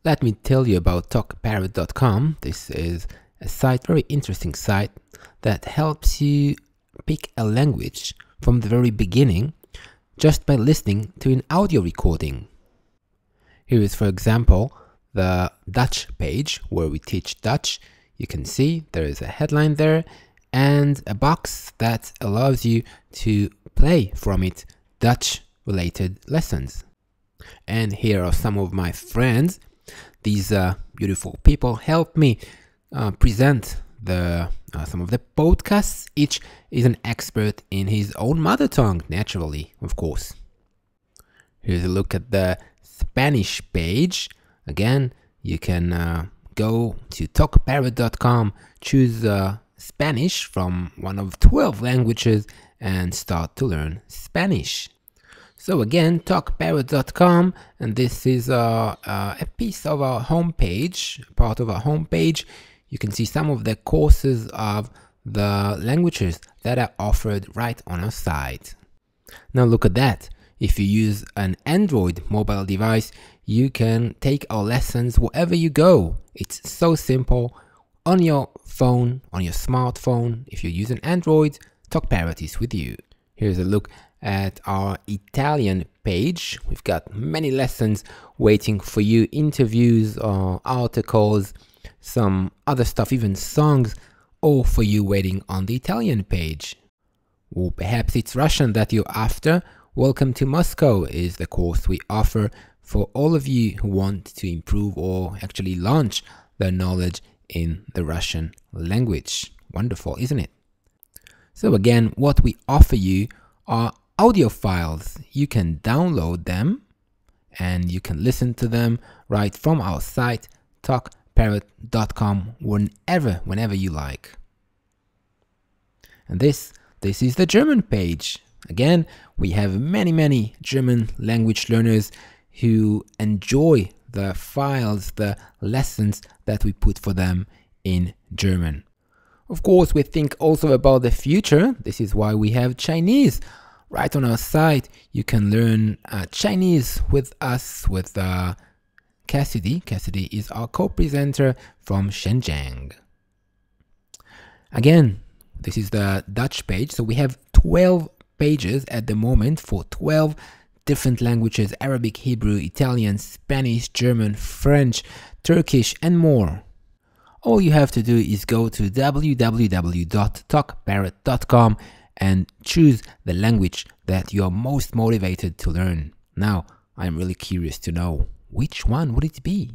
Let me tell you about talkparrot.com. This is a site, very interesting site, that helps you pick a language from the very beginning just by listening to an audio recording. Here is, for example, the Dutch page where we teach Dutch. You can see there is a headline there and a box that allows you to play from it Dutch related lessons. And here are some of my friends. These beautiful people help me present some of the podcasts. Each is an expert in his own mother tongue, naturally, of course. Here's a look at the Spanish page. Again, you can go to talkparrot.com, choose Spanish from one of 12 languages and start to learn Spanish. So again, talkparrot.com, and this is a piece of our homepage, part of our homepage. You can see some of the courses of the languages that are offered right on our site. Now look at that. If you use an Android mobile device, you can take our lessons wherever you go. It's so simple. On your phone, on your smartphone, if you use an Android, Talk Parrot is with you. Here's a look at our Italian page. We've got many lessons waiting for you, interviews, articles, some other stuff, even songs, all for you waiting on the Italian page. Or perhaps it's Russian that you're after. Welcome to Moscow is the course we offer for all of you who want to improve or actually launch their knowledge in the Russian language. Wonderful, isn't it? So again, what we offer you are audio files. You can download them and you can listen to them right from our site, talkparrot.com, whenever you like. And this is the German page. Again, we have many German language learners who enjoy the files, the lessons that we put for them in German. Of course, we think also about the future. This is why we have Chinese. Right on our site, you can learn Chinese with us, with Cassidy. Cassidy is our co-presenter from Shenzhen. Again, this is the Dutch page. So we have 12 pages at the moment for 12 different languages: Arabic, Hebrew, Italian, Spanish, German, French, Turkish, and more. All you have to do is go to www.talkparrot.com and choose the language that you are most motivated to learn. Now, I'm really curious to know, which one would it be?